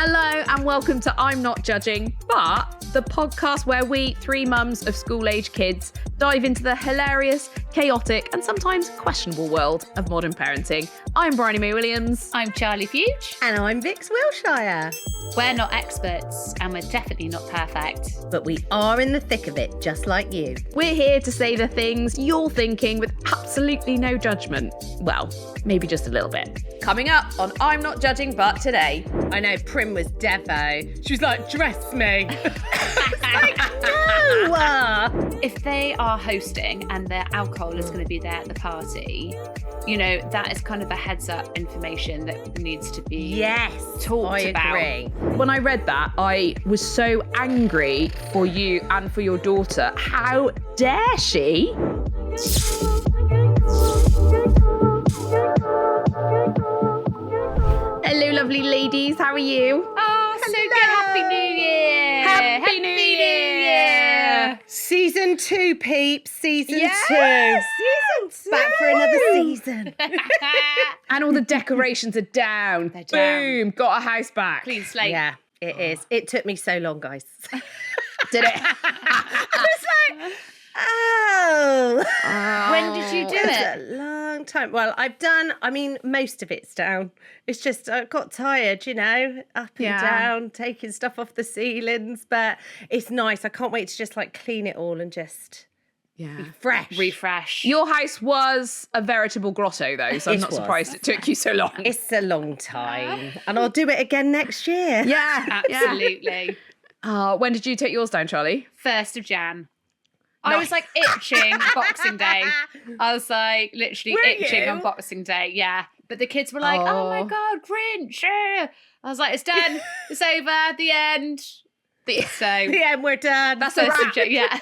Hello and welcome to I'm Not Judging, but the podcast where we, three mums of school-age kids, dive into the hilarious, chaotic and sometimes questionable world of modern parenting. I'm Briony May Williams. I'm Charlie Fuge. And I'm Vix Wilshire. We're not experts and we're definitely not perfect. But we are in the thick of it, just like you. We're here to say the things you're thinking with absolutely no judgment. Well, maybe just a little bit. Coming up on I'm Not Judging, but today. I know Prim was Devo. She was like, dress me. No! If they are hosting and their alcohol is going to be there at the party, you know, that is kind of a heads up information that needs to be talked about. I agree. When I read that, I was so angry for you and for your daughter. How dare she? Hello, lovely ladies. How are you? Oh, so good. Happy New Year. Happy New Year. Season 2, peeps. Season 2. Season 2. Back for another season. And all the decorations are down. They're down. Boom. Got a house back. Clean slate. Yeah, it is. It took me so long, guys. Did it? I was like, oh. When did you do It's it? a long time. Well, most of it's down. It's just I got tired, you know, up and down, taking stuff off the ceilings. But it's nice. I can't wait to just like clean it all and just be fresh. Refresh. Your house was a veritable grotto, though, so I'm not surprised it took you so long. It's a long time. And I'll do it again next year. Yeah, Absolutely. When did you take yours down, Charlie? 1st of Jan. I was like itching Boxing Day. I was like literally itching on Boxing Day. Yeah. But the kids were like, oh my God, Grinch. I was like, it's done. It's over. The end. The end, we're done. That's a wrap.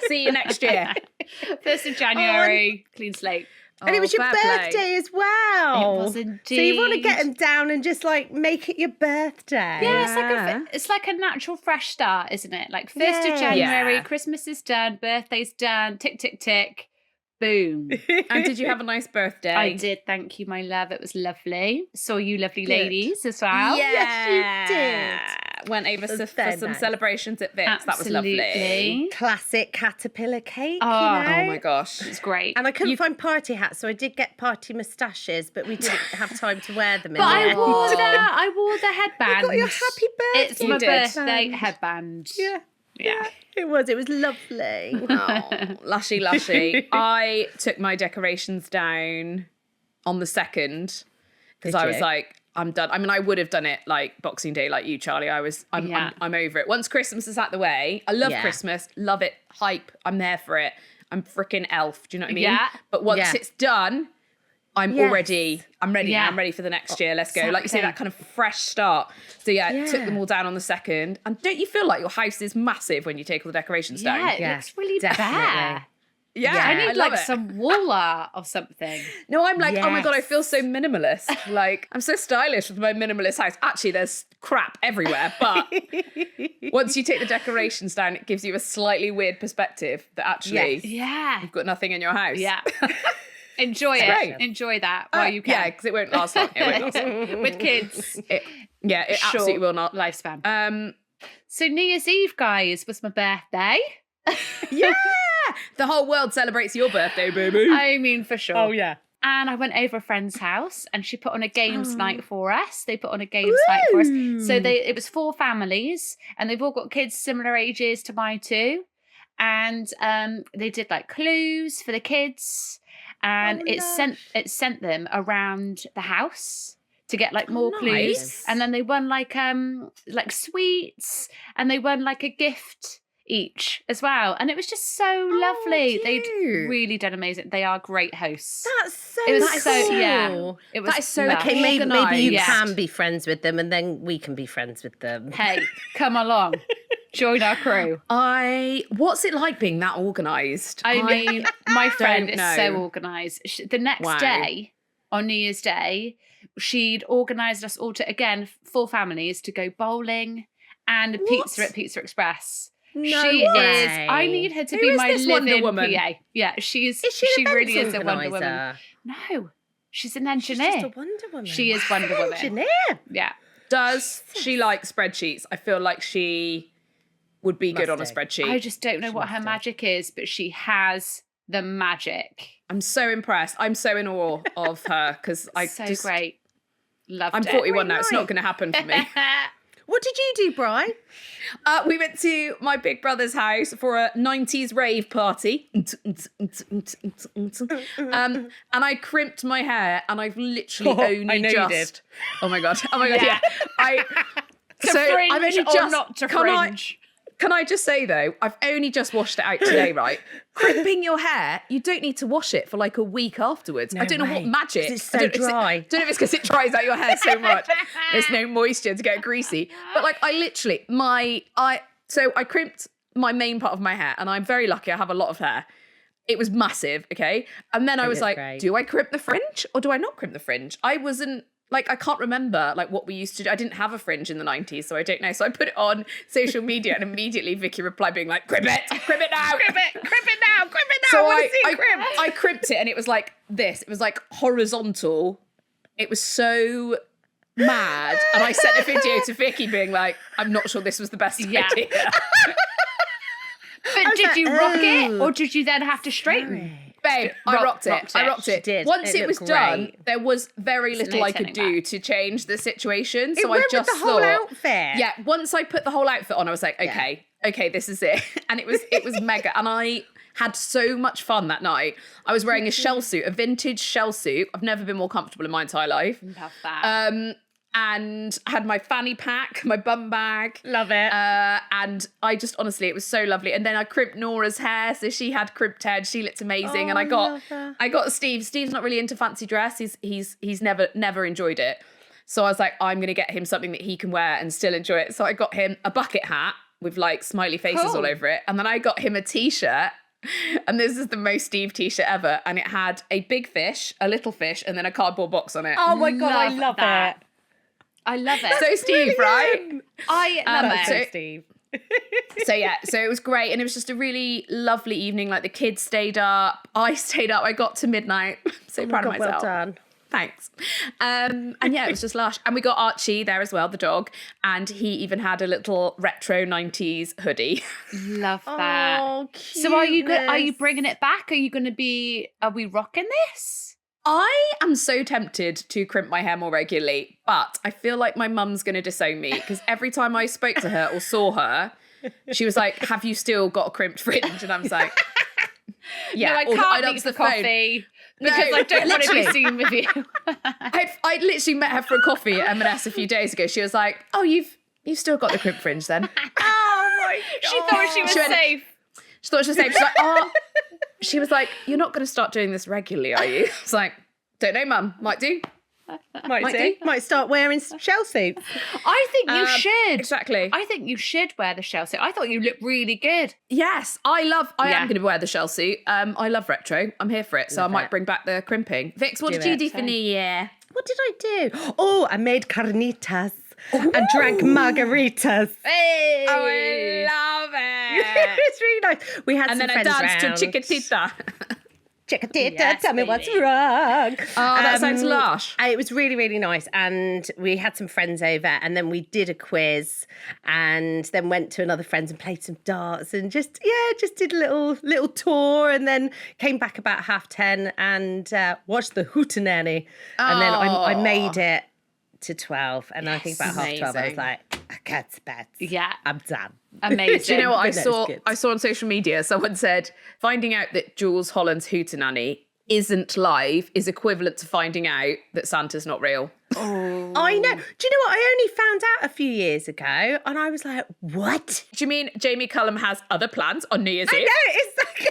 See you next year. 1st of January, clean slate. And it was your birthday as well. It was indeed. So you want to get them down and just like make it your birthday. Yeah, it's like a natural fresh start, isn't it? Like 1st of January, Christmas is done, birthday's done, tick, tick, tick, boom. And did you have a nice birthday? I did, thank you, my love. It was lovely. Saw you lovely ladies as well. Yeah. Yes, you did. Went over for some nice. celebrations at Vic's. That was lovely. Absolutely. Classic caterpillar cake, Oh, you know? Oh my gosh. It's great. And I couldn't find party hats, so I did get party moustaches, but we didn't have time to wear them in But the I end. wore the headband. You got your happy birthday. It's my did. birthday headband. Yeah. It was lovely. Oh, lushy. I took my decorations down on the 2nd because I was like, I'm done. I mean, I would have done it like Boxing Day, like you, Charlie. I'm over it. Once Christmas is out the way, I love Christmas, love it, hype. I'm there for it. I'm freaking elf. Do you know what I mean? Yeah. But once it's done, I'm ready. Yeah. I'm ready for the next year. Let's go. Like you say, that kind of fresh start. So took them all down on the 2nd. And don't you feel like your house is massive when you take all the decorations down? Yeah, it looks really bare. Yeah, I need love like it. some wall art or something. No, I'm like, oh my God, I feel so minimalist. Like, I'm so stylish with my minimalist house. Actually, there's crap everywhere. But once you take the decorations down, it gives you a slightly weird perspective that actually you've got nothing in your house. Yeah. Enjoy it. Great. Enjoy that while you can. Yeah, because it won't last long. With kids. It absolutely will not. Lifespan. So New Year's Eve, guys, was my birthday. Yeah. The whole world celebrates your birthday, baby. I mean, for sure. Oh, yeah. And I went over a friend's house and she put on a games night for us. They put on a games night for us. So it was 4 families and they've all got kids similar ages to my 2. And they did like clues for the kids and it sent them around the house to get like more clues. And then they won like sweets and they won like a gift each as well, and it was just so lovely. They'd really done amazing. They are great hosts. That's so cool. It was that is so lush. Okay, maybe you can be friends with them and then we can be friends with them. Hey, come along. Join our crew. What's it like being that organised? I mean, my friend is know. so organised. The next day, on New Year's Day, she'd organised us all to, again, 4 families to go bowling and pizza at Pizza Express. She is. I need her to be my living PA. Yeah, she really is a Wonder Woman. No, she's an engineer. She's just a Wonder Woman. She is Wonder Woman. Engineer. Yeah. Does she like spreadsheets? I feel like she would be good on a Must do. spreadsheet. I just don't know what her must do. magic is, but she has the magic. I'm so impressed. I'm so in awe of her because Great. Loved I'm it. 41 now. It's not nice. going to happen for me. What did you do, Bri? We went to my big brother's house for a 90s rave party. And I crimped my hair and I've literally only I know you just... did. Oh my God. Yeah. To fringe or not to fringe? Can I just say though, I've only just washed it out today, right? Crimping your hair, you don't need to wash it for like a week afterwards. I don't know what magic. 'Cause it's so dry. I don't know if it's because it dries out your hair so much. There's no moisture to get greasy. But like so I crimped my main part of my hair and I'm very lucky I have a lot of hair. It was massive, okay? And then I was like, great. do I crimp the fringe or do I not crimp the fringe? I wasn't, like, I can't remember, like, what we used to do. I didn't have a fringe in the 90s, so I don't know. So I put it on social media and immediately Vicky replied being like, crimp it now. Crimp it now. So I I crimped it and it was like this. It was like horizontal. It was so mad. And I sent a video to Vicky being like, I'm not sure this was the best idea. But did you rock it or did you then have to straighten? Babe, I rocked it. I rocked it. did. Once It it was looked done, great. there was very little no I could turning do to change the situation. So It went I just with the whole thought, outfit. yeah. Once I put the whole outfit on, I was like, okay, this is it. And it was mega. And I had so much fun that night. I was wearing a shell suit, a vintage shell suit. I've never been more comfortable in my entire life. Love that. And I had my fanny pack, my bum bag. Love it. And I just, honestly, it was so lovely. And then I crimped Nora's hair, so she had crimped hair. She looked amazing. And I got Steve. Steve's not really into fancy dress. He's never enjoyed it. So I was like, I'm gonna get him something that he can wear and still enjoy it. So I got him a bucket hat with like smiley faces all over it, and then I got him a t-shirt. And this is the most Steve t-shirt ever. And it had a big fish, a little fish, and then a cardboard box on it. Oh my God, I love that. it. I love it. So Steve, right? I love That's it. so Steve. So it was great, and it was just a really lovely evening. Like the kids stayed up, I stayed up. I got to midnight. I'm so proud of God, myself. well done. Thanks. And yeah, it was just lush. And we got Archie there as well, the dog, and he even had a little retro 90s hoodie. Love that. Oh, So are you cuteness. bringing it back? Are we rocking this? I am so tempted to crimp my hair more regularly, but I feel like my mum's going to disown me because every time I spoke to her or saw her, she was like, have you still got a crimped fringe? And I was like, yeah. No, I or can't I'd meet answer for coffee No, because I don't want to be literally. seen with you. I literally met her for a coffee at M&S a few days ago. She was like, oh, you've still got the crimped fringe then? Oh my God. She thought she was She went- safe. She thought she was safe. She's like, oh. She was like, you're not going to start doing this regularly, are you? I was like, don't know, mum. Might do. Might do. Might start wearing shell suits. I think you should. Exactly. I think you should wear the shell suit. I thought you looked really good. Yes, I Yeah. am going to wear the shell suit. I love retro. I'm here for it. So Love I might it. bring back the crimping. Vix, what Do did you it. do for New Year? What did I do? Oh, I made carnitas and drank margaritas. Hey! Oh, I love it. It's really nice. We had And some then I friends danced round. to Chiquitita. Chiquitita, Yes, tell me what's baby. wrong. Oh, that sounds lush. It was really, really nice. And we had some friends over and then we did a quiz and then went to another friend's and played some darts and just did a little tour and then came back about 10:30 and watched the Hootenanny. And then I made it to 12 and I think about 12:30 I was amazing. like, I can't spend. Yeah. I'm done. Amazing. Do you know what I But that saw? was good. I saw on social media. Someone said finding out that Jules Holland's Hootenanny isn't live is equivalent to finding out that Santa's not real. I know. Do you know what? I only found out a few years ago and I was like, what? Do you mean Jamie Cullum has other plans on New Year's I Eve? know, exactly.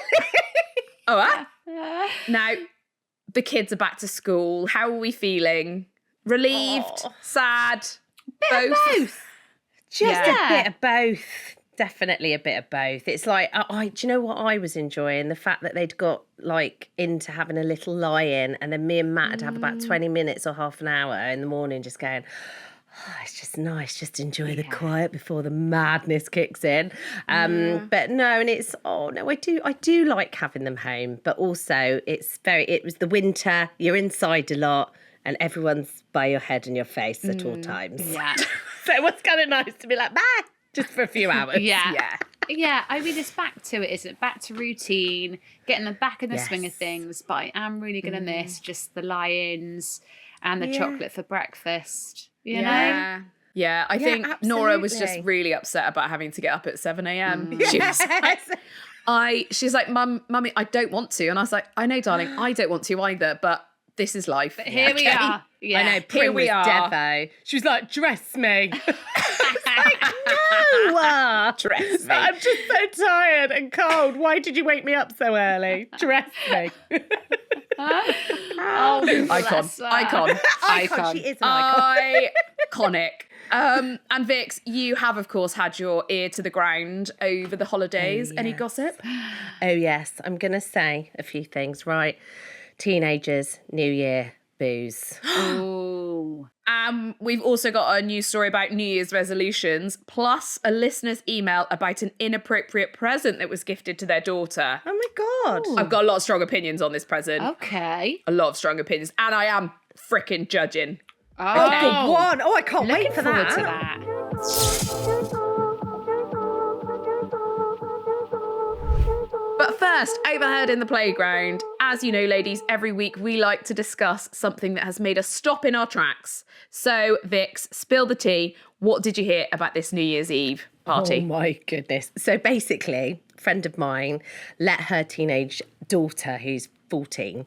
Oh, now the kids are back to school. How are we feeling? Relieved? Oh. Sad? both. Just Yeah. a bit of both. Definitely a bit of both. It's like, do you know what I was enjoying? The fact that they'd got like into having a little lie-in and then me and Matt would have about 20 minutes or half an hour in the morning just going, it's just nice, just enjoy the quiet before the madness kicks in. But no, and it's, I do like having them home, but also it was the winter, you're inside a lot. and everyone's by your head and your face at all times. Yeah. So it was kind of nice to be like, bye, just for a few hours. Yeah. Yeah, I mean, it's back to it, isn't it? Back to routine, getting them back in the swing of Yes. things. But I am really going to miss just the lie-ins and the chocolate for breakfast, you know? Yeah, I think Nora was just absolutely. really upset about having to get up at 7 a.m. She's like, Mummy, I don't want to. And I was like, I know, darling, I don't want to either, but this is life. But here we are. Yeah. I know, Here we was are. Devo. She was like, dress me. No! Dress me. I'm just so tired and cold. Why did you wake me up so early? Dress me. Oh, bless her. Icon. She is an icon. Iconic. And Vix, you have, of course, had your ear to the ground over the holidays. Any gossip? Oh, yes. I'm going to say a few things, right? Teenagers, New Year, booze. Ooh. We've also got a news story about New Year's resolutions, plus a listener's email about an inappropriate present that was gifted to their daughter. Oh, my God. I've got a lot of strong opinions on this present. Okay. A lot of strong opinions. And I am fricking judging. Oh, good one. Oh, I can't Looking wait for forward that. to that. But first, Overheard in the playground. As you know, ladies, every week we like to discuss something that has made us stop in our tracks. So, Vix, spill the tea. What did you hear about this New Year's Eve party? Oh my goodness. So basically, a friend of mine let her teenage daughter, who's 14,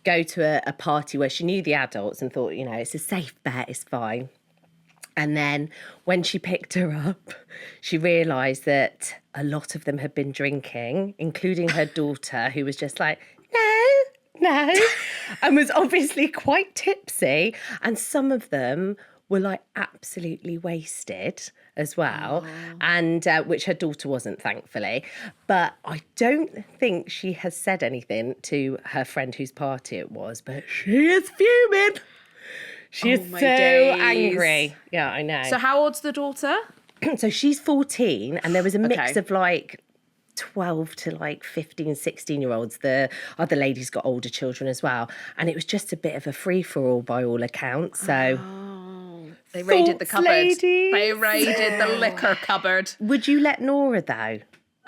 go to a party where she knew the adults and thought, you know, it's a safe bet, it's fine. And then when she picked her up, she realised that a lot of them had been drinking, including her daughter, who was just like, no, and was obviously quite tipsy. And some of them were like absolutely wasted as well, and which her daughter wasn't, thankfully. But I don't think she has said anything to her friend whose party it was, but she is fuming. She is my so days. angry. Yeah, I know. So how old's the daughter? So she's 14, and there was a mix Okay. of like 12 to like 15, 16-year-olds. The other ladies got older children as well. And it was just a bit of a free-for-all by all accounts. So They raided the Thoughts, cupboard. ladies? They raided the liquor cupboard. would you let Nora, though?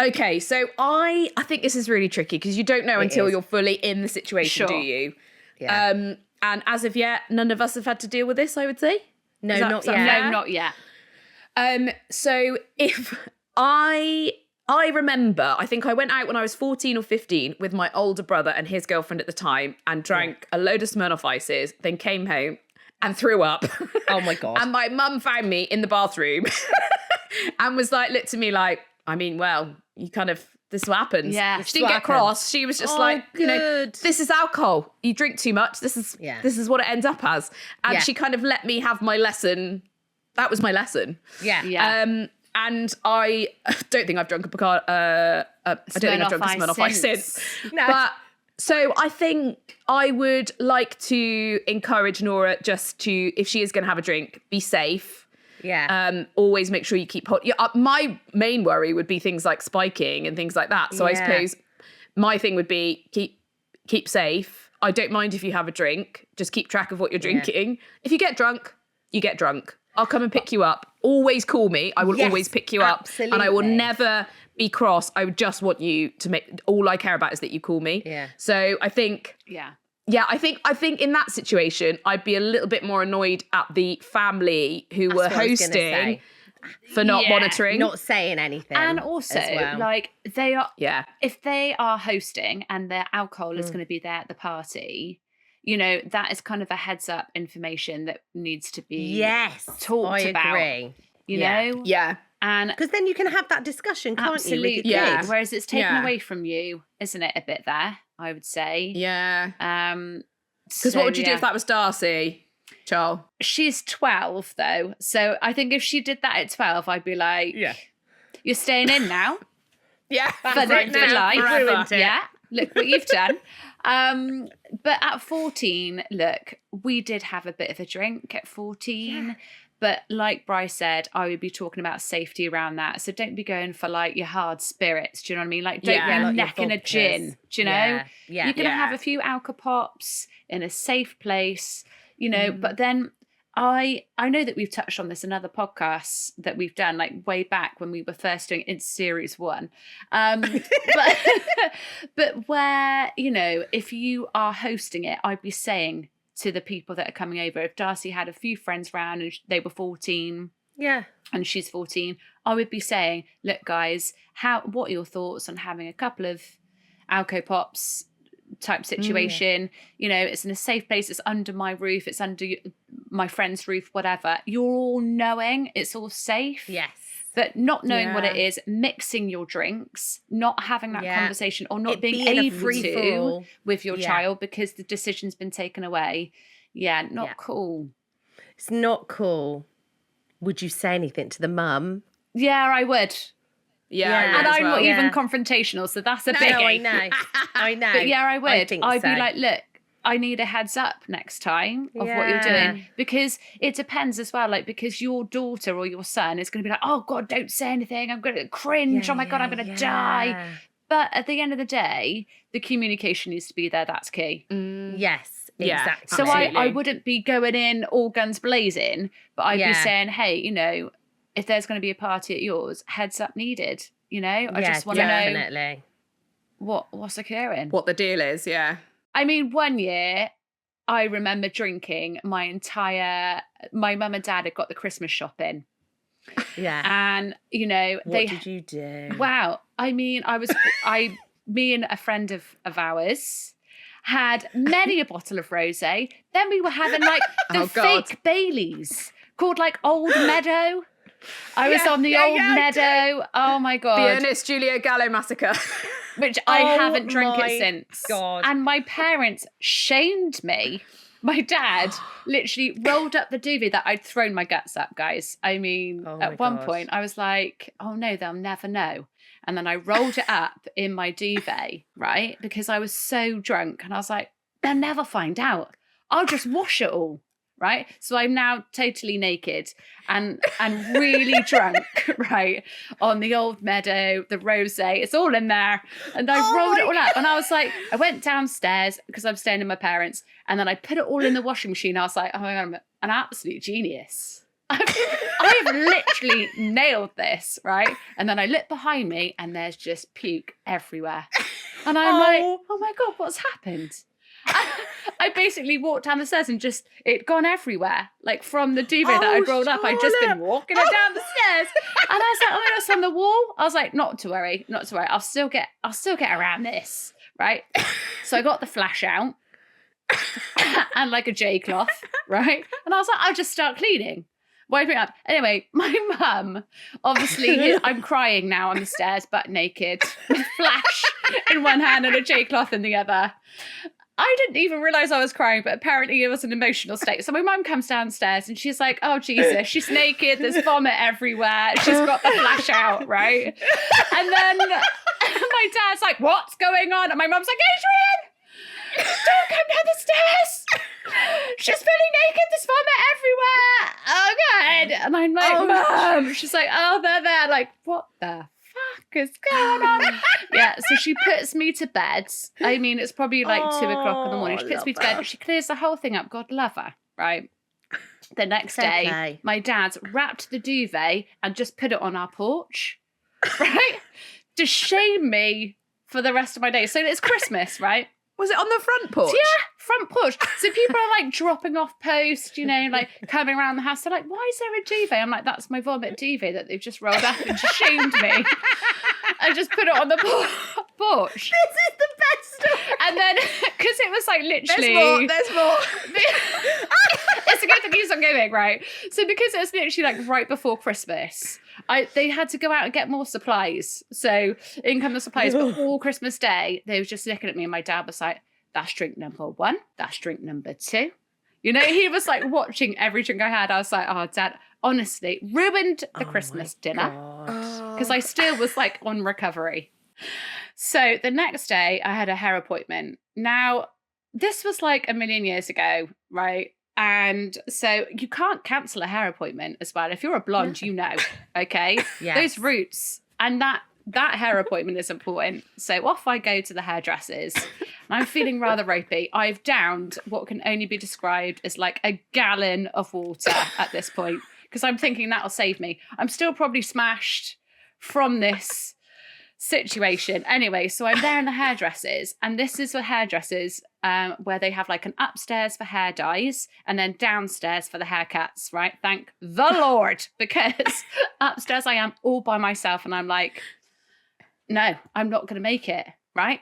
Okay, so I think this is really tricky because you don't know until is. you're fully in the situation, Sure. do you? Yeah. And as of yet, none of us have had to deal with this, I would say. No, Is that- not is that yet. fair? No, not yet. So if I remember, I think I went out when I was 14 or 15 with my older brother and his girlfriend at the time and drank a load of Smirnoff Ices, then came home and threw up. Oh, my God. And my mum found me in the bathroom and was like, looked to me like, I mean, well, you kind of, this is what happens. Yeah. She didn't what get happens. cross. She was just like, you know, good. this is alcohol. You drink too much. This is what it ends up as. And Yeah. she kind of let me have my lesson. That was my lesson. Yeah. Yeah. And I don't think I've drunk a Picard. I don't think I've drunk a Smirnoff Ice since. No. But so I think I would like to encourage Nora just to, if she is going to have a drink, be safe. Yeah. Always make sure you keep hot. Yeah, my main worry would be things like spiking and things like that. So I Yeah. suppose my thing would be keep safe. I don't mind if you have a drink. Just keep track of what you're drinking. If you get drunk, you get drunk. I'll come and pick you up. Always call me. I will Yes, always pick you up. And I will absolutely. never be cross. I would just want you to make, all I care about is that you call me. Yeah. So I think, Yeah. I think in that situation, I'd be a little bit more annoyed at the family who were what I was gonna hosting say. for not Yeah. monitoring. Not saying anything. And also, as well. like, they are, Yeah. if they are hosting and their alcohol is going to be there at the party, you know, that is kind of a heads up information that needs to be Yes. talked I about. agree. You Yeah. know? Yeah. And Because then you can have that discussion, can't absolutely. you? With your Yeah. kids? Whereas it's taken Yeah. away from you, isn't it? A bit there, I would say. Yeah. Because Because what would you do if that was Darcy, Charles? She's 12, though. So I think if she did that at 12, I'd be like, you're staying in now. Yeah. For right for now, life. forever. Yeah. Look what you've done. But at 14, look, we did have a bit of a drink at 14. But like Bryce said, I would be talking about safety around that. So don't be going for like your hard spirits. Do you know what I mean? Like don't Yeah, be like your necking a vodkas. gin. Do you know? Yeah. You're going to Yeah. have a few alka pops in a safe place. you know, but then I know that we've touched on this in other podcasts that we've done, like way back when we were first doing it in series 1. But where, you know, if you are hosting it, I'd be saying to the people that are coming over, if Darcy had a few friends round and they were 14, and she's 14, I would be saying, look, guys, what are your thoughts on having a couple of Alco Pops type situation? You know, it's in a safe place, it's under my roof, it's under my friend's roof, whatever. You're all knowing it's all safe. Yes. But not knowing what it is, mixing your drinks, not having that conversation, or not being able to with your child because the decision's been taken away. Not cool. It's not cool. Would you say anything to the mum? Yeah, I would. Yeah. And I'm not even confrontational, so that's a biggie. No, I know. But yeah, I would. I'd so. be like, look, I need a heads up next time of what you're doing, because it depends as well. Like, because your daughter or your son is going to be like, oh God, don't say anything. I'm going to cringe. Oh my God, I'm going to die. But at the end of the day, the communication needs to be there. That's key. Yes. Exactly. So I wouldn't be going in all guns blazing, but I'd be saying, hey, you know, if there's going to be a party at yours, heads up needed. You know, I just want to know what's occurring, what the deal is. Yeah. I mean, one year I remember drinking my mum and dad had got the Christmas shopping. Yeah. And, you know, what did you do? Wow. I mean, me and a friend of ours had many a bottle of rosé. Then we were having like the fake Baileys called like Old Meadow. I was on the Old Meadow. Okay. Oh my God. The Ernest Julia Gallo massacre. Which I haven't drunk it since. God. And my parents shamed me. My dad literally rolled up the duvet that I'd thrown my guts up, guys. I mean, at one point I was like, oh no, they'll never know. And then I rolled it up in my duvet, right? Because I was so drunk. And I was like, they'll never find out. I'll just wash it all. Right. So I'm now totally naked and really drunk, right, on the Old Meadow, the rosé. It's all in there. And I rolled it all up. And I was like, I went downstairs because I'm staying with my parents. And then I put it all in the washing machine. I was like, oh my God, I'm an absolute genius. I have literally nailed this, right? And then I look behind me and there's just puke everywhere. And I'm like, oh my God, what's happened? I basically walked down the stairs and just, it'd gone everywhere. Like from the duvet that I'd rolled up, I'd just been walking it down the stairs. And I was like, oh my God, it's on the wall. I was like, not to worry. I'll still get around this, right? So I got the flash out and like a J cloth, right? And I was like, I'll just start cleaning. Wipe it up. Anyway, my mum, obviously, I'm crying now on the stairs, butt naked, with flash in one hand and a J cloth in the other. I didn't even realise I was crying, but apparently it was an emotional state. So my mum comes downstairs and she's like, oh, Jesus, she's naked. There's vomit everywhere. She's got the flash out, right? And then my dad's like, what's going on? And my mum's like, Adrian, don't come down the stairs. She's feeling naked. There's vomit everywhere. Oh, God. And I'm like, Mum. She's like, oh, they're there. Like, what the fuck is going on? Yeah, so she puts me to bed. I mean, it's probably like 2 o'clock in the morning. She puts me to bed, but she clears the whole thing up. God love her, right? The next day, my dad's wrapped the duvet and just put it on our porch, right? To shame me for the rest of my day. So it's Christmas, right? Was it on the front porch? Yeah, front porch. So people are like dropping off post, you know, like coming around the house. They're like, why is there a duvet? I'm like, that's my vomit duvet that they've just rolled up and just shamed me. I just put it on the porch. This is the best story. And then, because it was like literally... There's more. It's a good thing he's not going, right? So because it was literally like right before Christmas, they had to go out and get more supplies. So in come the supplies, but all Christmas Day, they were just looking at me and my dad was like, that's drink number 1, that's drink number 2. You know, he was like watching every drink I had. I was like, oh, Dad, honestly, ruined the Christmas dinner. Because I still was like on recovery. So the next day I had a hair appointment. Now, this was like a million years ago, right? And so you can't cancel a hair appointment as well. If you're a blonde, you know, okay? Yes. Those roots and that that hair appointment is important. So off I go to the hairdressers. And I'm feeling rather ropey. I've downed what can only be described as like a gallon of water at this point, because I'm thinking that'll save me. I'm still probably smashed from this situation. Anyway, so I'm there in the hairdressers, and this is for hairdressers where they have like an upstairs for hair dyes and then downstairs for the haircuts, right? Thank the Lord, because upstairs I am all by myself and I'm like, no, I'm not going to make it, right?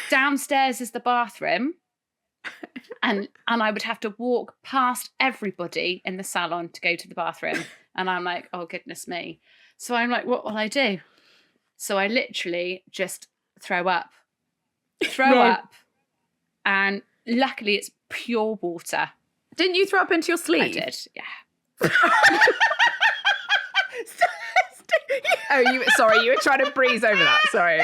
Downstairs is the bathroom, and I would have to walk past everybody in the salon to go to the bathroom, and I'm like, oh goodness me. So I'm like, what will I do? So I literally just throw up, and luckily it's pure water. Didn't you throw up into your sleeve? I did, yeah. Oh, you were trying to breeze over that. Sorry.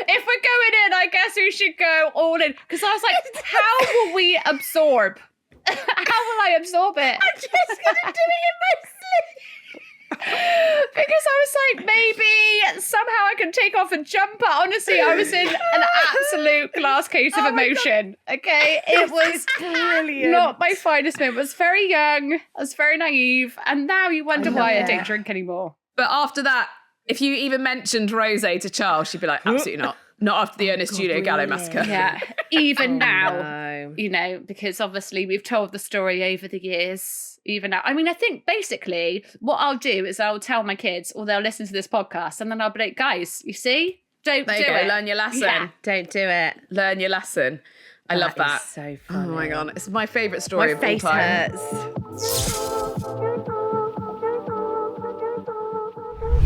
If we're going in, I guess we should go all in. Because I was like, how will we absorb? How will I absorb it? I'm just going to do it in my sleep. Because I was like, maybe somehow I can take off a jumper. Honestly, I was in an absolute glass case of emotion. Okay, it was brilliant. Not my finest moment. I was very young. I was very naive, and now you wonder why I don't drink anymore. But after that, if you even mentioned rosé to Charles, she'd be like, absolutely not. Not after the Ernest Julio Gallo massacre. Yeah, even now, no. you know, because obviously we've told the story over the years. Even now, I mean, I think basically what I'll do is I'll tell my kids, or they'll listen to this podcast, and then I'll be like, guys, you see, don't there do you go, it. learn your lesson. Yeah. Don't do it. Learn your lesson. I love that. Is so funny. Oh my God, it's my favourite story My of face all time. hurts.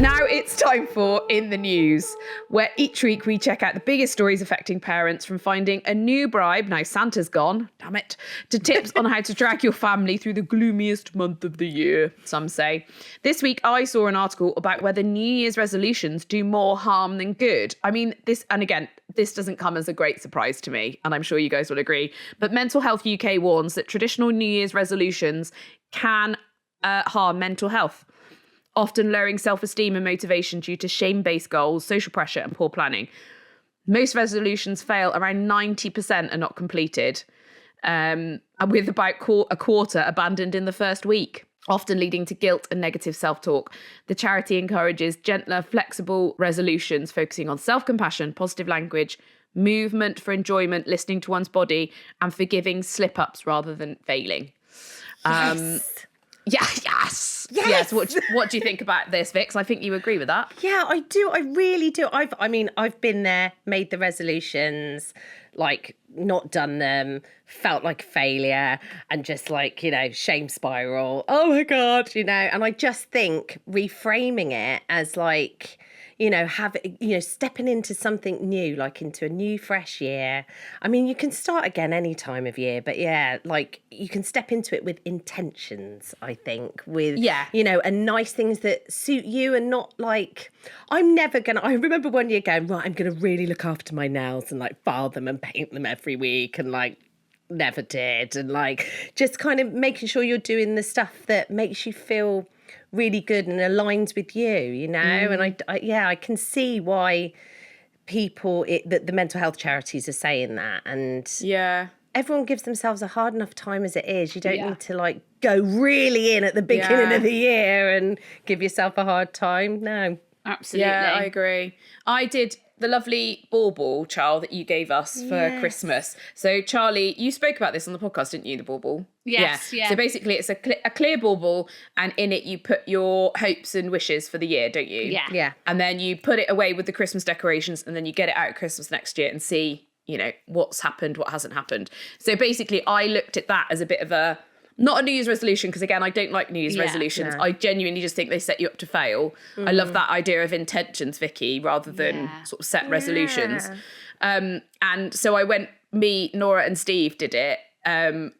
Now it's time for In the News, where each week we check out the biggest stories affecting parents, from finding a new bribe, now Santa's gone, damn it, to tips on how to drag your family through the gloomiest month of the year, some say. This week I saw an article about whether New Year's resolutions do more harm than good. I mean, this doesn't come as a great surprise to me, and I'm sure you guys will agree, but Mental Health UK warns that traditional New Year's resolutions can harm mental health, often lowering self-esteem and motivation due to shame-based goals, social pressure and poor planning. Most resolutions fail. Around 90% are not completed, and with about a quarter abandoned in the first week, often leading to guilt and negative self-talk. The charity encourages gentler, flexible resolutions, focusing on self-compassion, positive language, movement for enjoyment, listening to one's body, and forgiving slip-ups rather than failing. Yes. What do you think about this, Vix? I think you agree with that. Yeah, I do. I really do. I've been there, made the resolutions, like not done them, felt like a failure, and just like, you know, shame spiral. Oh my God, you know. And I just think reframing it as like, you know, stepping into something new, like into a new, fresh year. I mean, you can start again any time of year, but yeah, like you can step into it with intentions, I think, with, you know, and nice things that suit you, and not like, I remember one year going, right, I'm going to really look after my nails and like file them and paint them every week, and like never did. And like just kind of making sure you're doing the stuff that makes you feel really good and aligns with you, you know. And I can see why that the mental health charities are saying that. And everyone gives themselves a hard enough time as it is. You don't need to like go really in at the beginning of the year and give yourself a hard time. No, absolutely. Yeah, I agree. I did the lovely bauble, Charles, that you gave us for Christmas. So, Charlie, you spoke about this on the podcast, didn't you, the bauble? Yes, yeah. So basically it's a clear bauble, and in it you put your hopes and wishes for the year, don't you? Yeah. Yeah. And then you put it away with the Christmas decorations, and then you get it out at Christmas next year and see, you know, what's happened, what hasn't happened. So basically I looked at that as a bit of not a New Year's resolution, because again, I don't like New Year's resolutions. No. I genuinely just think they set you up to fail. I love that idea of intentions, Vicky, rather than sort of set resolutions. And so Nora and Steve did it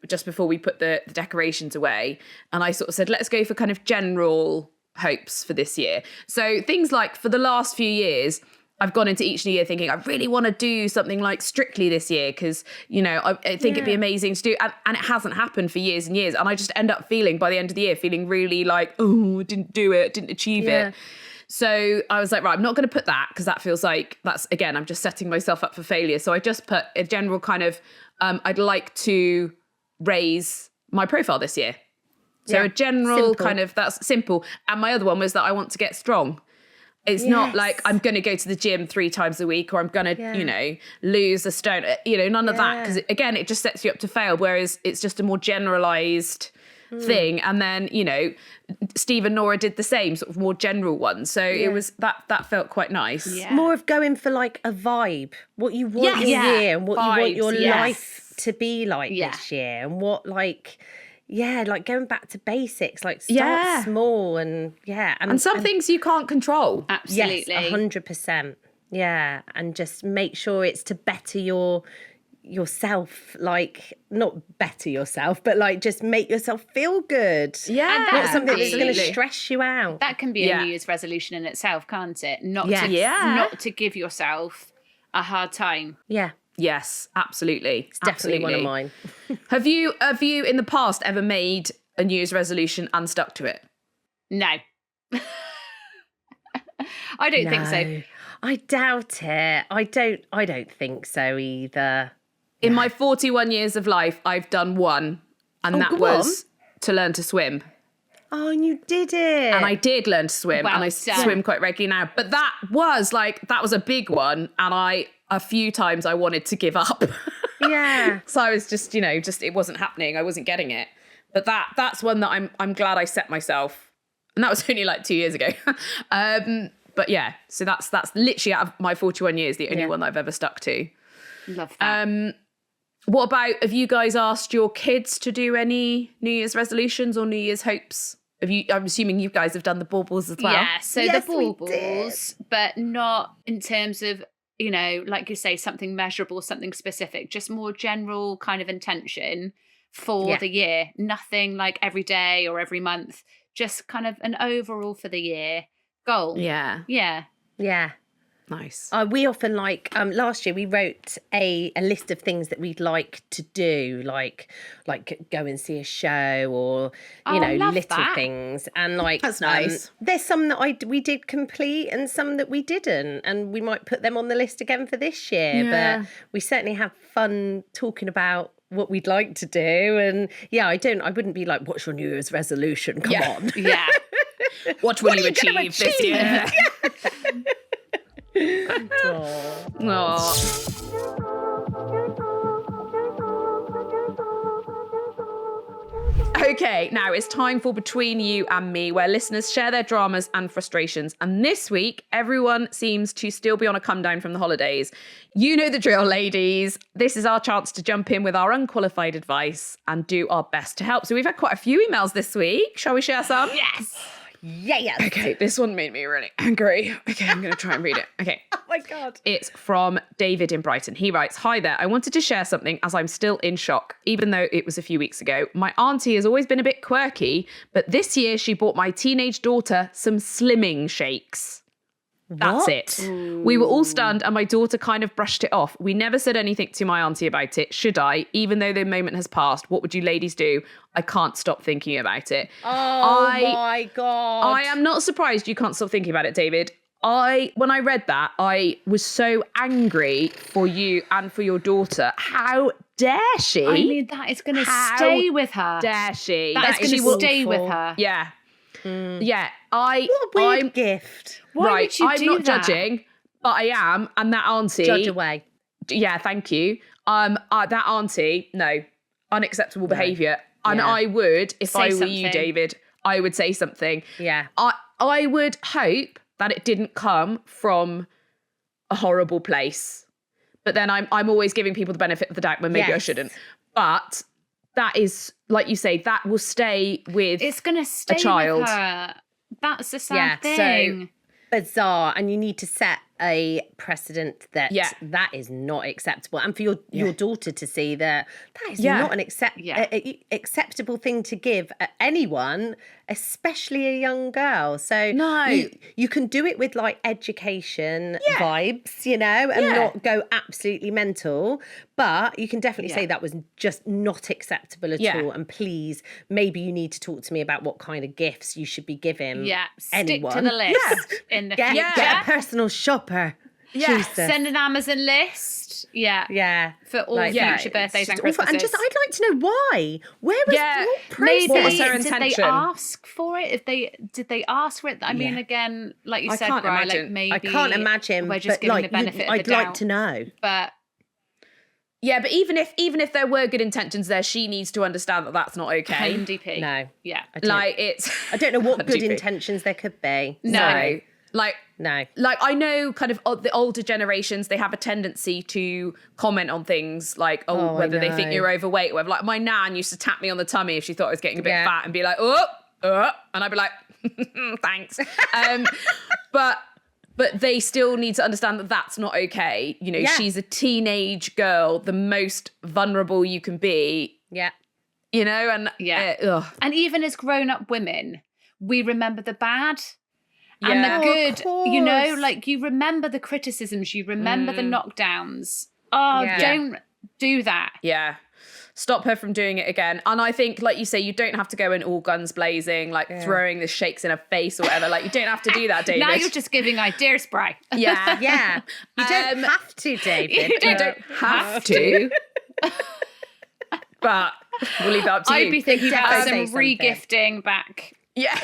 just before we put the decorations away. And I sort of said, let's go for kind of general hopes for this year. So things like, for the last few years, I've gone into each new year thinking I really want to do something like Strictly this year, because, you know, I think it'd be amazing to do. And it hasn't happened for years and years. And I just end up feeling, by the end of the year, feeling really like, oh, I didn't do it, didn't achieve it. So I was like, right, I'm not going to put that because that feels like that's, again, I'm just setting myself up for failure. So I just put a general kind of, I'd like to raise my profile this year. So a general kind of, that's simple. And my other one was that I want to get strong. It's not like I'm going to go to the gym 3 times a week, or I'm going to, you know, lose a stone, you know, none of that. Because again, it just sets you up to fail. Whereas it's just a more generalized thing. And then, you know, Steve and Nora did the same sort of more general one. So it was that felt quite nice. Yeah. More of going for like a vibe, what you want your year and what you want your life to be like this year, and what like... Yeah, like going back to basics, like start small and some things you can't control. Absolutely. Yes, 100%. Yeah, and just make sure it's to better yourself, like not better yourself, but like just make yourself feel good. Yeah, not something that's going to stress you out. That can be a New Year's resolution in itself, can't it? Not to give yourself a hard time. Yeah. Yes, absolutely. It's definitely one of mine. Have you in the past ever made a New Year's resolution and stuck to it? No. I don't think so. I doubt it. I don't think so either. In my 41 years of life, I've done one, and that was to learn to swim. Oh, and you did it. And I did learn to swim, and I swim quite regularly now. But that was a big one, and a few times I wanted to give up. Yeah. So I was just, it wasn't happening. I wasn't getting it. But that's one that I'm glad I set myself. And that was only like 2 years ago. But yeah, so that's literally out of my 41 years, the only one that I've ever stuck to. Love that. What about, have you guys asked your kids to do any New Year's resolutions or New Year's hopes? I'm assuming you guys have done the baubles as well. Yeah, so the baubles, but not in terms of, like you say, something measurable, something specific, just more general kind of intention for the year. Nothing like every day or every month, just kind of an overall for the year goal. Yeah. Yeah. Yeah. Nice. We often last year we wrote a list of things that we'd like to do, like go and see a show or little things, and that's nice. There's some that we did complete and some that we didn't, and we might put them on the list again for this year. Yeah. But we certainly have fun talking about what we'd like to do, and I wouldn't be like, what's your New Year's resolution? Come on. Yeah. What will you achieve this year? Okay, now it's time for Between You and Me, where listeners share their dramas and frustrations. And this week, everyone seems to still be on a come down from the holidays. You know the drill, ladies. This is our chance to jump in with our unqualified advice and do our best to help. So we've had quite a few emails this week. Shall we share some? Yes. Yes. Okay, this one made me really angry. Okay, I'm going to try and read it. Okay. Oh my God. It's from David in Brighton. He writes, "Hi there. I wanted to share something as I'm still in shock, even though it was a few weeks ago. My auntie has always been a bit quirky, but this year she bought my teenage daughter some slimming shakes. That's it. Ooh. We were all stunned and my daughter kind of brushed it off. We never said anything to my auntie about it. Should I? Even though the moment has passed, what would you ladies do? I can't stop thinking about it." Oh my God. I am not surprised you can't stop thinking about it, David. When I read that, I was so angry for you and for your daughter. How dare she? I mean, that is going to stay with her. Dare she? That is going to stay with her. Yeah. Yeah. What a weird gift. Why would you I'm do not that? judging, but I am. And that auntie. Judge away. Yeah, thank you. That auntie, no. Unacceptable behaviour. And Yeah. I would, if I were something. you, David, I would say something. Yeah. I would hope that it didn't come from a horrible place. But then I'm always giving people the benefit of the doubt when maybe I Yes. shouldn't. But that is, like you say, that will stay with It's going to stay child. with her. That's the sad Yeah, so- thing. Bizarre, and you need to set a precedent that that is not acceptable. And for your daughter to see that is not an acceptable thing to give anyone, especially a young girl. So you can do it with like education vibes, you know, and not go absolutely mental. But you can definitely say that was just not acceptable at all. And please, maybe you need to talk to me about what kind of gifts you should be giving anyone. Stick to the list in the future. Get a personal shopper. Yeah. Jesus. Send an Amazon list. Yeah. For all future birthdays and Christmases. And just, I'd like to know why. Where was your process? What was her Did intention? they ask for it? Did they ask for it? I mean, again, like you said, Brian, like maybe I can't imagine. We're just giving the benefit of the doubt. I'd like to know. But yeah, but even if there were good intentions there, she needs to understand that that's not okay. NDP. No. Yeah. I don't know what good intentions there could be. No. Like I know kind of the older generations, they have a tendency to comment on things like, whether they think you're overweight or whatever. Like my nan used to tap me on the tummy if she thought I was getting a bit fat and be like, and I'd be like, thanks. But they still need to understand that that's not okay. You know, she's a teenage girl, the most vulnerable you can be. Yeah. You know, and and even as grown-up women, we remember the bad. And the good, you know, like you remember the criticisms, you remember the knockdowns. Don't do that. Yeah. Stop her from doing it again. And I think, like you say, you don't have to go in all guns blazing, like throwing the shakes in her face or whatever. Like, you don't have to do that, David. Now you're just giving ideas, Bri. Yeah. Yeah. You don't have to, David. You don't have to. But we'll leave that up to you. I'd be thinking about some re-gifting back. Yeah.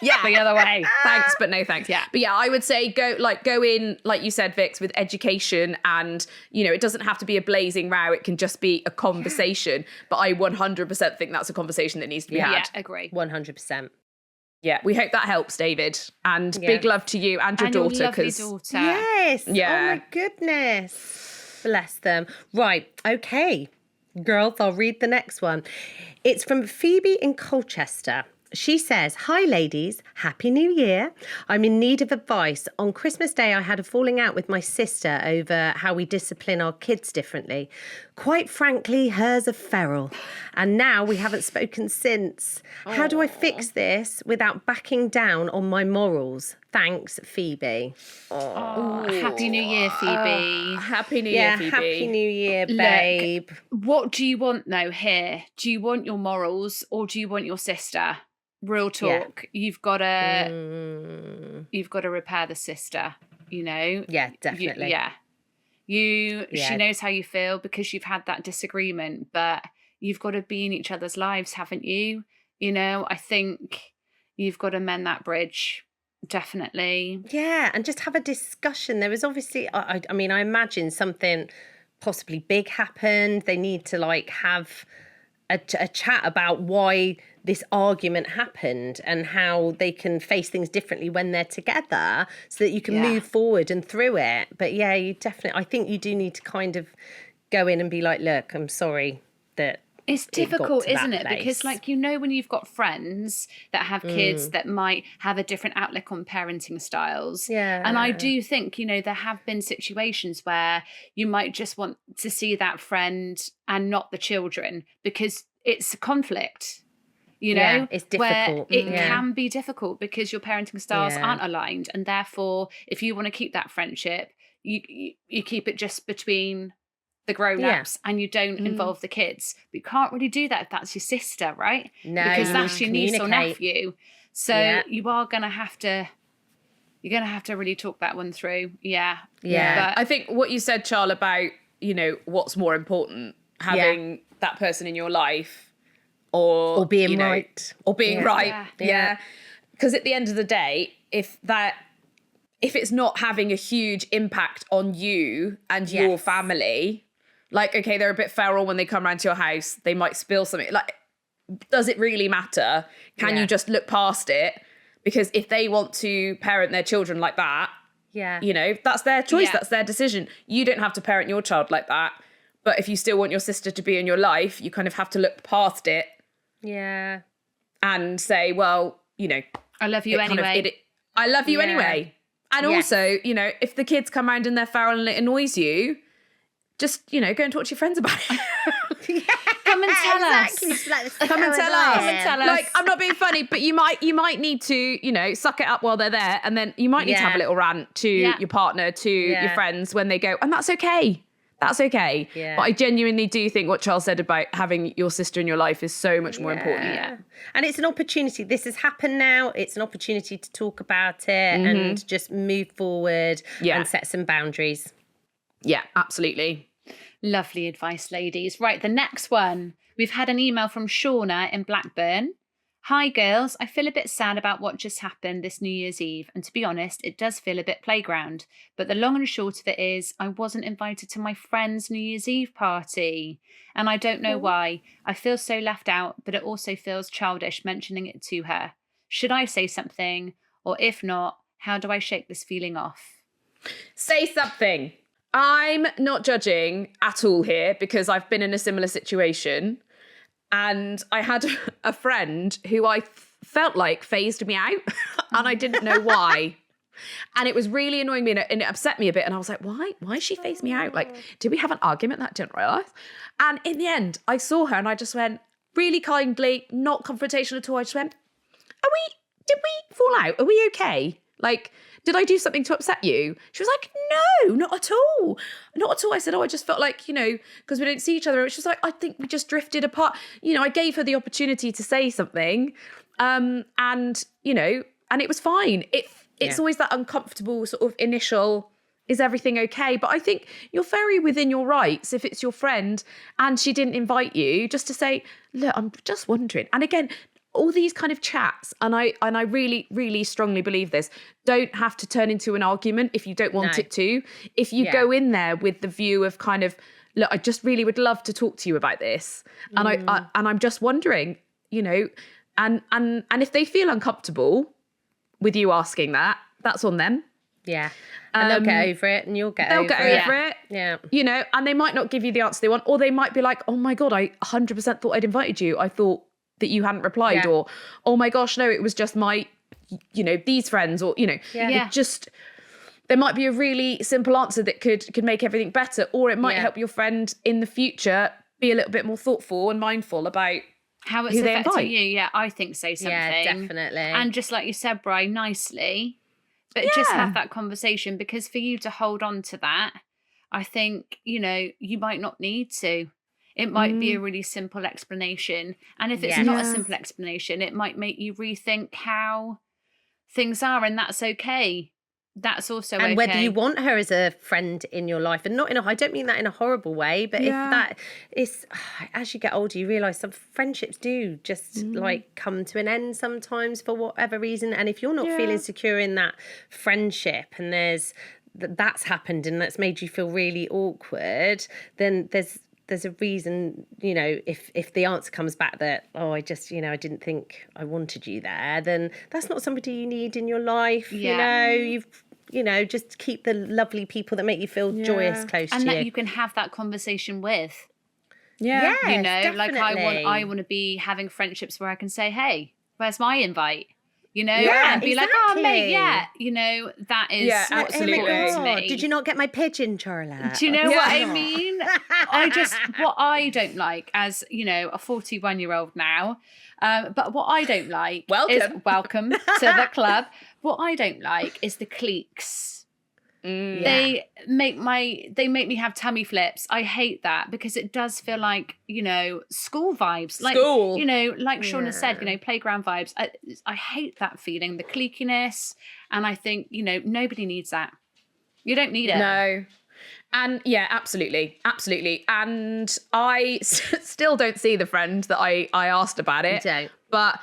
The other way. Thanks, but no thanks. Yeah. But I would say go in, like you said, Vix, with education, and, you know, it doesn't have to be a blazing row. It can just be a conversation. But I 100% think that's a conversation that needs to be had. Yeah, agree. 100%. Yeah, we hope that helps, David. And big love to you and your daughter. Your lovely daughter. Yes. Yeah. Oh my goodness. Bless them. Right. Okay. Girls, I'll read the next one. It's from Phoebe in Colchester. She says, "Hi ladies, Happy New Year. I'm in need of advice. On Christmas Day, I had a falling out with my sister over how we discipline our kids differently. Quite frankly, hers are feral. And now we haven't spoken since. How do I fix this without backing down on my morals? Thanks, Phoebe." Happy New Year, Phoebe. Happy New Year, Phoebe. Happy New Year, babe. Look, what do you want though here? Do you want your morals or do you want your sister? Real talk. You've got to repair the sister, you know? Yeah, definitely. She knows how you feel because you've had that disagreement, but you've got to be in each other's lives, haven't you? You know, I think you've got to mend that bridge. Definitely. Yeah, and just have a discussion. There was obviously, I mean, I imagine something possibly big happened. They need to like have a chat about why this argument happened and how they can face things differently when they're together so that you can move forward and through it. But yeah, I think you do need to kind of go in and be like, look, I'm sorry that it's difficult, isn't it? Because like, you know, when you've got friends that have kids that might have a different outlook on parenting styles. Yeah. And I do think, you know, there have been situations where you might just want to see that friend and not the children because it's a conflict. You know, it's difficult. Where it can be difficult because your parenting styles aren't aligned. And therefore, if you want to keep that friendship, you keep it just between the grown-ups and you don't involve the kids. But you can't really do that if that's your sister, right? No, because that's your niece or nephew. So you are going to have to, really talk that one through. Yeah. Yeah. But I think what you said, Charl, about, you know, what's more important, having that person in your life or being right. Or being right. Yeah. Because at the end of the day, if it's not having a huge impact on you and your family, like, okay, they're a bit feral when they come around to your house, they might spill something. Like, does it really matter? Can you just look past it? Because if they want to parent their children like that, you know, that's their choice, that's their decision. You don't have to parent your child like that. But if you still want your sister to be in your life, you kind of have to look past it. Yeah. And say, well, you know, I love you anyway. I love you anyway. And also, you know, if the kids come round and they're feral and it annoys you, just, you know, go and talk to your friends about it. Come and tell Exactly. us. Come and tell us. Come and tell us. Like, I'm not being funny, but you might need to, you know, suck it up while they're there, and then you might need to have a little rant to your partner, to your friends when they go, and that's okay. That's okay. Yeah. But I genuinely do think what Charles said about having your sister in your life is so much more important. Yeah. And it's an opportunity. This has happened now. It's an opportunity to talk about it and just move forward and set some boundaries. Yeah, absolutely. Lovely advice, ladies. Right, the next one. We've had an email from Shauna in Blackburn. Hi, girls. I feel a bit sad about what just happened this New Year's Eve. And to be honest, it does feel a bit playground. But the long and short of it is I wasn't invited to my friend's New Year's Eve party. And I don't know why. I feel so left out, but it also feels childish mentioning it to her. Should I say something? Or if not, how do I shake this feeling off? Say something. I'm not judging at all here because I've been in a similar situation. And I had a friend who I felt like phased me out and I didn't know why. And it was really annoying me and it upset me a bit. And I was like, why is she phased me out? Like, did we have an argument that I didn't realise? And in the end, I saw her and I just went really kindly, not confrontational at all. I just went, did we fall out? Are we okay? Like, did I do something to upset you? She was like, no, not at all. Not at all. I said, I just felt like, you know, because we don't see each other. She was like, I think we just drifted apart. You know, I gave her the opportunity to say something. And, you know, and it was fine. It's always that uncomfortable sort of initial, is everything okay? But I think you're very within your rights if it's your friend and she didn't invite you, just to say, look, I'm just wondering. And again, all these kind of chats, and I really, really strongly believe this, don't have to turn into an argument if you don't want it to. If you go in there with the view of kind of, look, I just really would love to talk to you about this. And I'm just wondering, you know, and if they feel uncomfortable with you asking that, that's on them. Yeah. And they'll get over it and you'll get over it. They'll get over it. Yeah. You know, and they might not give you the answer they want, or they might be like, oh my God, I 100% thought I'd invited you. I thought that you hadn't replied, or, oh my gosh, no, it was just my, you know, these friends, or, you know, it just, there might be a really simple answer that could make everything better, or it might help your friend in the future be a little bit more thoughtful and mindful about how it's affecting you. Yeah, I think say something. Yeah, definitely. And just like you said, Bri, nicely, but just have that conversation, because for you to hold on to that, I think, you know, you might not need to. It might be a really simple explanation. And if it's not a simple explanation, it might make you rethink how things are, and that's okay. That's also okay. And whether you want her as a friend in your life, and not in I don't mean that in a horrible way, but if that is, as you get older, you realise some friendships do just like come to an end sometimes for whatever reason. And if you're not feeling secure in that friendship, and that's happened and that's made you feel really awkward, then there's a reason, you know, if the answer comes back that, oh, I just, you know, I didn't think I wanted you there, then that's not somebody you need in your life. Yeah. You know, just keep the lovely people that make you feel joyous close to you. And that you can have that conversation with. Yeah. Yes, you know, definitely. like I want to be having friendships where I can say, hey, where's my invite? You know, and be like, oh, mate, you know, that is absolutely. to me. Did you not get my pigeon, Charlotte? Do you know what I mean? What I don't like, as, you know, a 41-year-old now, but what I don't like is, welcome to the club. What I don't like is the cliques. They make me have tummy flips. I hate that, because it does feel like, you know, school vibes. Like, you know, like Shauna said, you know, playground vibes. I hate that feeling, the cliquiness. And I think, you know, nobody needs that. You don't need it. No. And yeah, absolutely. Absolutely. And I still don't see the friend that I asked about it. You don't. But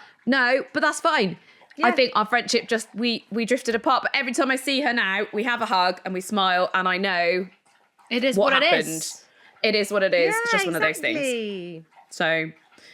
that's fine. Yeah. I think our friendship just, we drifted apart. But every time I see her now, we have a hug and we smile, and I know it is what happened. It is. It is what it is. It's just one of those things. So,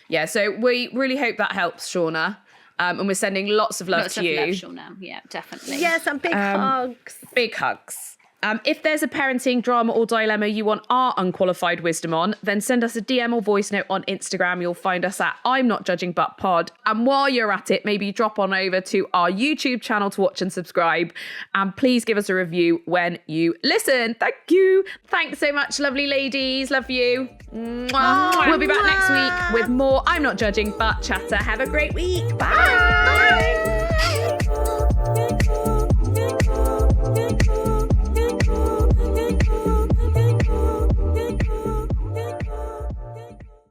yeah. So we really hope that helps, Shauna. And we're sending lots of love to you. Lots of love, Shauna. Yeah, definitely. Yes, and big hugs. Big hugs. If there's a parenting drama or dilemma you want our unqualified wisdom on, then send us a DM or voice note on Instagram. You'll find us at I'm Not Judging But Pod. And while you're at it, maybe drop on over to our YouTube channel to watch and subscribe. And please give us a review when you listen. Thank you. Thanks so much, lovely ladies. Love you. Mwah. We'll be back next week with more I'm Not Judging But Chatter. Have a great week. Bye.